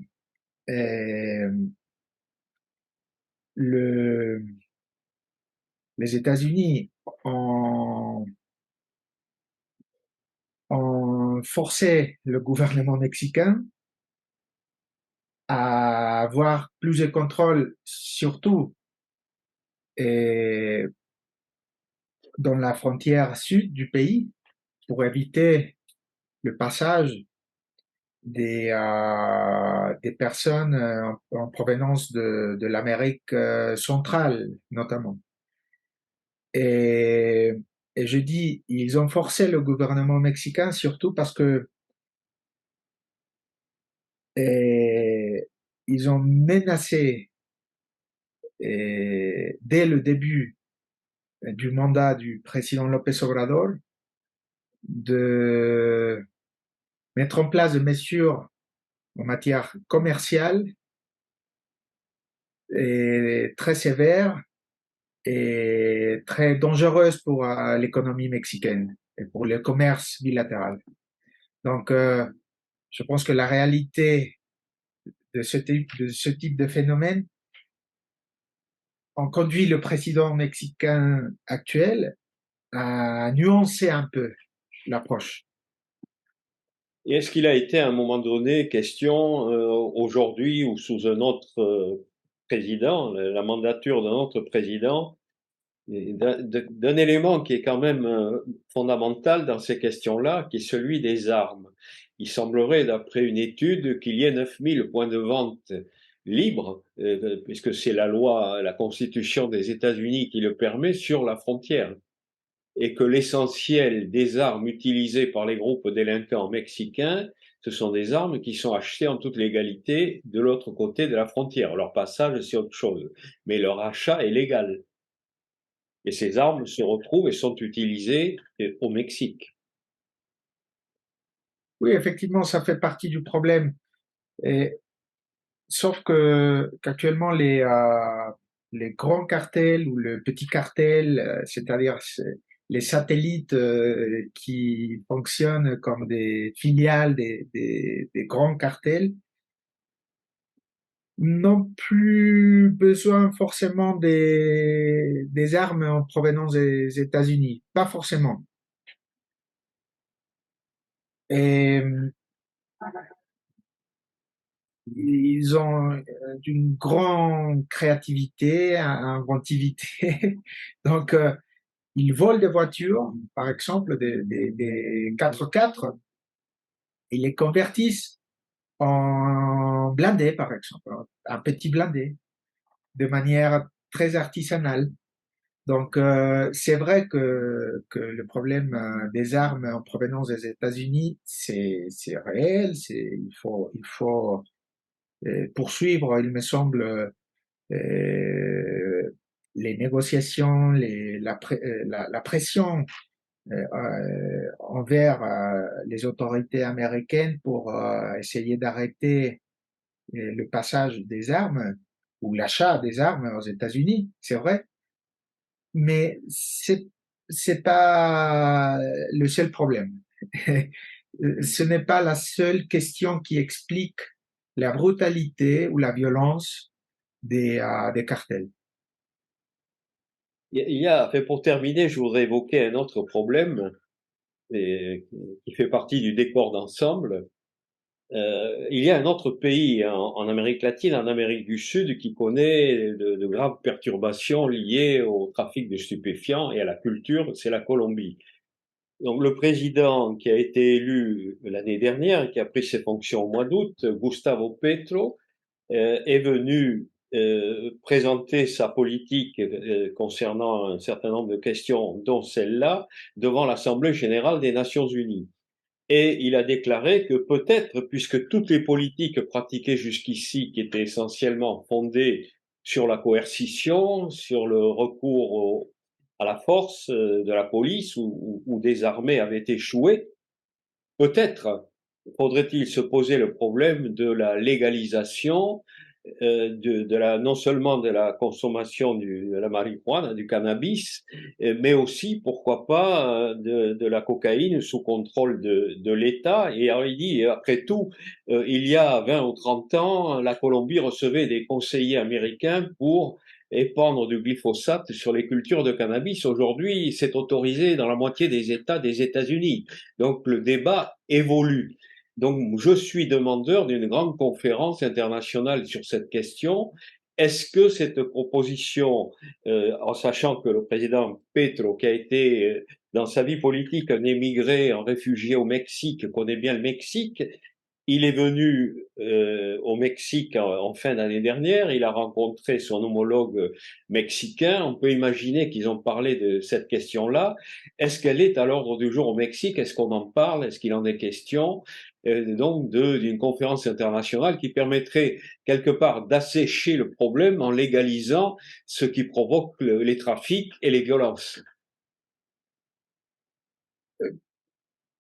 euh, le, les États-Unis ont, ont forcé le gouvernement mexicain à avoir plus de contrôle, surtout et dans la frontière sud du pays, pour éviter le passage des personnes en provenance de l'Amérique centrale, notamment. Et, et je dis, ils ont forcé le gouvernement mexicain surtout parce que ils ont menacé dès le début du mandat du président López Obrador de mettre en place des mesures en matière commerciale et très sévères et très dangereuses pour l'économie mexicaine et pour le commerce bilatéral. Donc, je pense que la réalité de ce type de phénomène ont conduit le président mexicain actuel à nuancer un peu l'approche. Et est-ce qu'il a été à un moment donné question, aujourd'hui ou sous un autre président, la mandature d'un autre président, d'un élément qui est quand même fondamental dans ces questions-là, qui est celui des armes. Il semblerait, d'après une étude, qu'il y ait 9000 points de vente libres, puisque c'est la loi, la Constitution des États-Unis qui le permet, sur la frontière, et que l'essentiel des armes utilisées par les groupes délinquants mexicains, ce sont des armes qui sont achetées en toute légalité de l'autre côté de la frontière. Leur passage, c'est autre chose, mais leur achat est légal. Et ces armes se retrouvent et sont utilisées au Mexique. Oui, effectivement, ça fait partie du problème. Et, sauf que qu'actuellement les grands cartels ou le petit cartel, c'est-à-dire les satellites qui fonctionnent comme des filiales des grands cartels, n'ont plus besoin forcément des armes en provenance des États-Unis. Pas forcément. Et ils ont d'une grande créativité, inventivité. Donc, ils volent des voitures, par exemple des 4x4, ils les convertissent en blindés, par exemple, un petit blindé, de manière très artisanale. Donc, c'est vrai que le problème des armes en provenance des États-Unis, c'est réel. Il faut poursuivre, il me semble, les négociations, la pression envers les autorités américaines pour essayer d'arrêter le passage des armes ou l'achat des armes aux États-Unis, c'est vrai, mais c'est pas le seul problème. Ce n'est pas la seule question qui explique la brutalité ou la violence des cartels. Pour terminer, je voudrais évoquer un autre problème qui fait partie du décor d'ensemble. Il y a un autre pays en Amérique latine, en Amérique du Sud, qui connaît de graves perturbations liées au trafic de stupéfiants et à la culture, c'est la Colombie. Donc le président qui a été élu l'année dernière, qui a pris ses fonctions au mois d'août, Gustavo Petro, est venu présenter sa politique concernant un certain nombre de questions, dont celle-là, devant l'Assemblée générale des Nations unies. Et il a déclaré que peut-être, puisque toutes les politiques pratiquées jusqu'ici, qui étaient essentiellement fondées sur la coercition, sur le recours à la force de la police ou des armées avaient échoué, peut-être faudrait-il se poser le problème de la légalisation non seulement de la consommation de la marijuana, du cannabis, mais aussi, pourquoi pas, de la cocaïne sous contrôle de l'État. Et alors il dit, après tout, il y a 20 ou 30 ans, la Colombie recevait des conseillers américains pour épandre du glyphosate sur les cultures de cannabis. Aujourd'hui, c'est autorisé dans la moitié des États des États-Unis. Donc le débat évolue. Donc, je suis demandeur d'une grande conférence internationale sur cette question. Est-ce que cette proposition, en sachant que le président Petro, qui a été dans sa vie politique un émigré, un réfugié au Mexique, connaît bien le Mexique, Il est venu au Mexique en fin d'année dernière, il a rencontré son homologue mexicain. On peut imaginer qu'ils ont parlé de cette question-là. Est-ce qu'elle est à l'ordre du jour au Mexique? Est-ce qu'on en parle? Est-ce qu'il en est question? Donc d'une conférence internationale qui permettrait quelque part d'assécher le problème en légalisant ce qui provoque les trafics et les violences.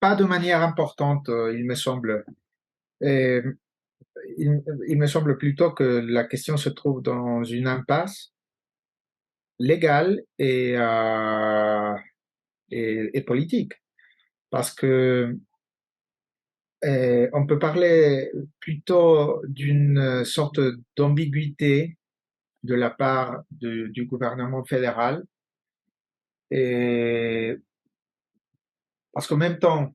Pas de manière importante, il me semble. Et il me semble plutôt que la question se trouve dans une impasse légale et politique. Parce que on peut parler plutôt d'une sorte d'ambiguïté de la part du gouvernement fédéral. Et parce qu'en même temps,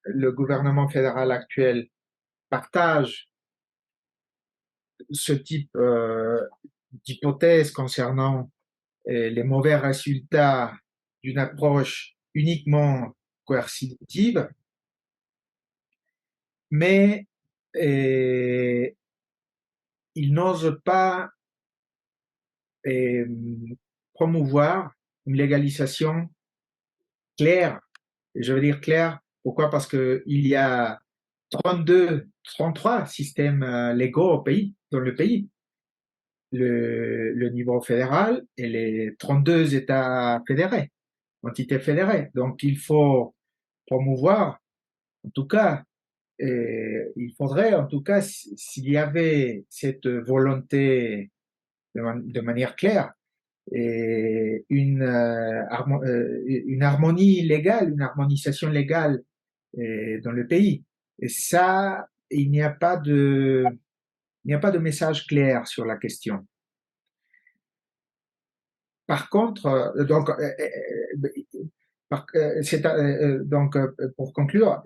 le gouvernement fédéral actuel partage ce type d'hypothèse concernant les mauvais résultats d'une approche uniquement coercitive, mais il n'ose pas euh, promouvoir une légalisation claire. Et je veux dire claire, pourquoi? Parce qu'il y a 32, 33 systèmes légaux au pays, dans le pays. Le niveau fédéral et les 32 États fédérés, entités fédérées. Donc il faut promouvoir, en tout cas, il faudrait en tout cas, s'il y avait cette volonté de manière claire, et une harmonie légale, une harmonisation légale dans le pays. Et ça, il n'y a pas de message clair sur la question. Par contre, donc pour conclure,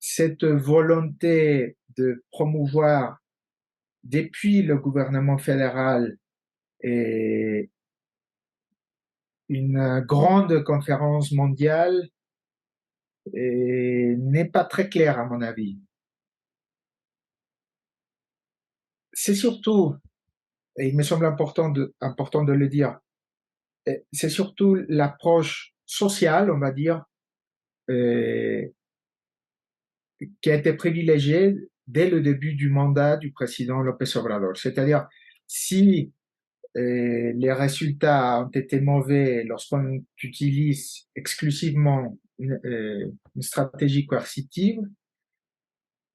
cette volonté de promouvoir depuis le gouvernement fédéral et une grande conférence mondiale n'est pas très claire à mon avis. C'est surtout, et il me semble important de le dire, c'est surtout l'approche sociale, on va dire, euh, qui a été privilégiée dès le début du mandat du président López Obrador. C'est-à-dire, si les résultats ont été mauvais lorsqu'on utilise exclusivement une stratégie coercitive,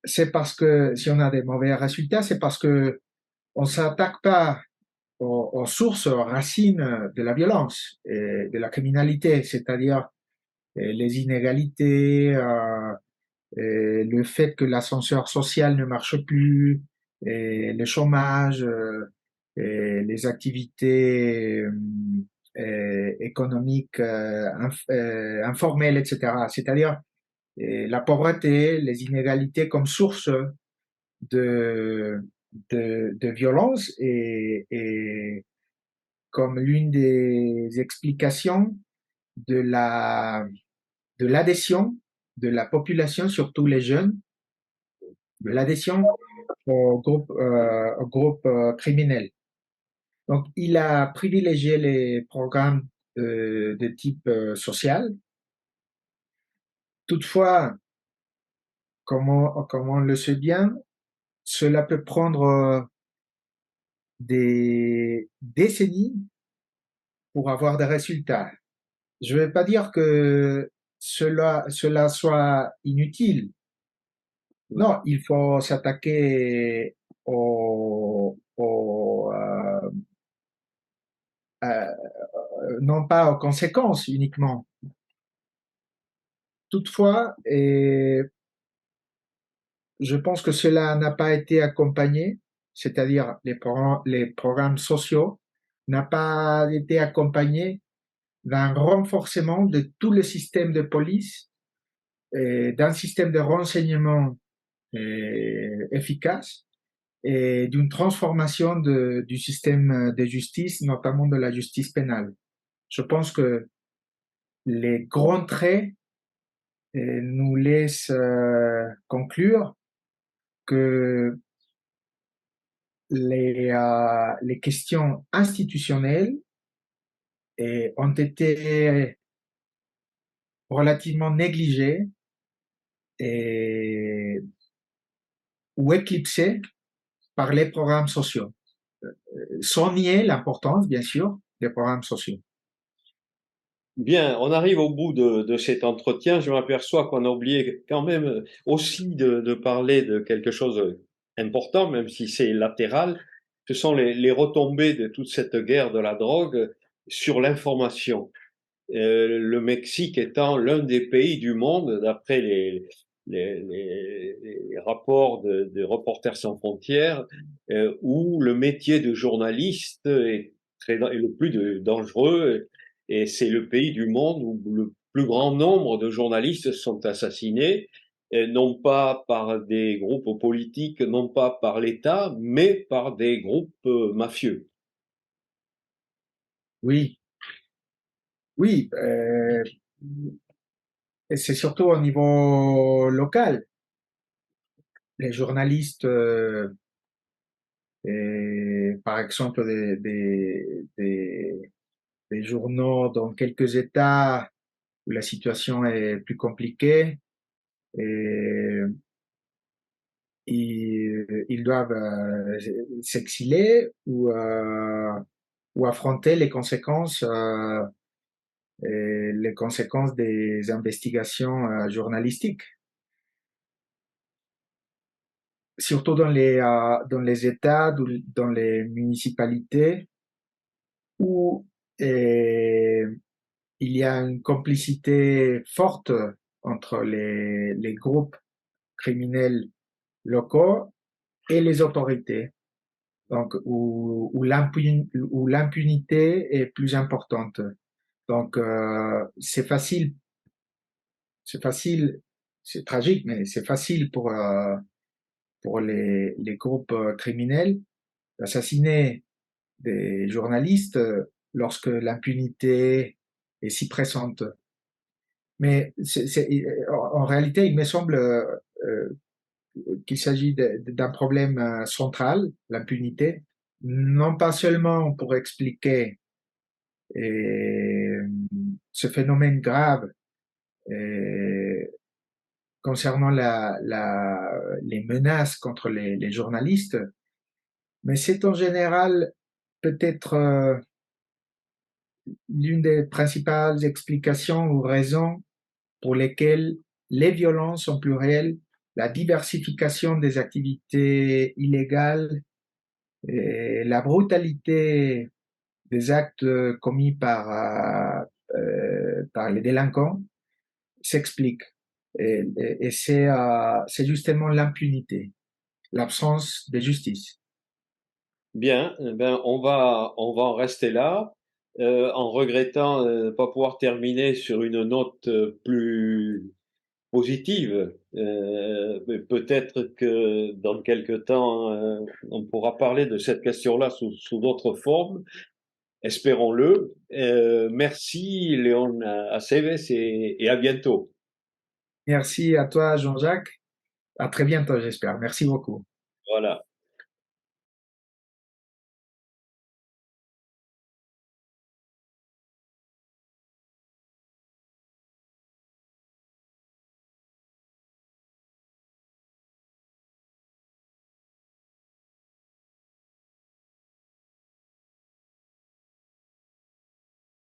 c'est parce que si on a des mauvais résultats, c'est parce que on s'attaque pas aux sources, aux racines de la violence et de la criminalité, c'est-à-dire les inégalités, le fait que l'ascenseur social ne marche plus, et le chômage, et les activités économiques informelles, etc. C'est-à-dire la pauvreté, les inégalités comme source de, de violence et comme l'une des explications de de l'adhésion de la population, surtout les jeunes, de l'adhésion au groupe criminel. Donc, il a privilégié les programmes de type social. Toutefois, comme on le sait bien, cela peut prendre des décennies pour avoir des résultats. Je ne vais pas dire que cela soit inutile. Non, il faut s'attaquer non pas aux conséquences uniquement. Toutefois, je pense que cela n'a pas été accompagné, c'est-à-dire les programmes sociaux n'a pas été accompagné d'un renforcement de tout le système de police, d'un système de renseignement efficace et d'une transformation du système de justice, notamment de la justice pénale. Je pense que les grands traits nous laissent conclure que les questions institutionnelles ont été relativement négligées et, ou éclipsées par les programmes sociaux, sans nier l'importance, bien sûr, des programmes sociaux. Bien, on arrive au bout de cet entretien. Je m'aperçois qu'on a oublié quand même aussi de parler de quelque chose d'important, même si c'est latéral. Ce sont les retombées de toute cette guerre de la drogue sur l'information. Le Mexique étant l'un des pays du monde, d'après les rapports de Reporters sans frontières, où le métier de journaliste est le plus dangereux, et c'est le pays du monde où le plus grand nombre de journalistes sont assassinés, non pas par des groupes politiques, non pas par l'État, mais par des groupes mafieux. Oui, oui, et c'est surtout au niveau local. Les journalistes, par exemple, des journaux dans quelques États où la situation est plus compliquée, et ils doivent s'exiler ou affronter les conséquences des investigations journalistiques. Surtout dans les États, dans les municipalités où il y a une complicité forte entre les groupes criminels locaux et les autorités, donc où l'impunité est plus importante. Donc c'est facile, c'est tragique, mais c'est facile pour les groupes criminels d'assassiner des journalistes lorsque l'impunité est si pressante. Mais en réalité, il me semble qu'il s'agit d'un problème central, l'impunité, non pas seulement pour expliquer ce phénomène grave concernant les menaces contre les journalistes, mais c'est en général peut-être l'une des principales explications ou raisons pour lesquelles les violences sont plurielles, la diversification des activités illégales, et la brutalité des actes commis par les délinquants s'explique. Et c'est justement l'impunité, l'absence de justice. Bien, ben on va en rester là, en regrettant de ne pas pouvoir terminer sur une note plus positive. Mais peut-être que dans quelque temps, on pourra parler de cette question-là sous d'autres formes. Espérons-le. Merci Léon Aceves et à bientôt. Merci à toi, Jean-Jacques. À très bientôt, j'espère. Merci beaucoup. Voilà.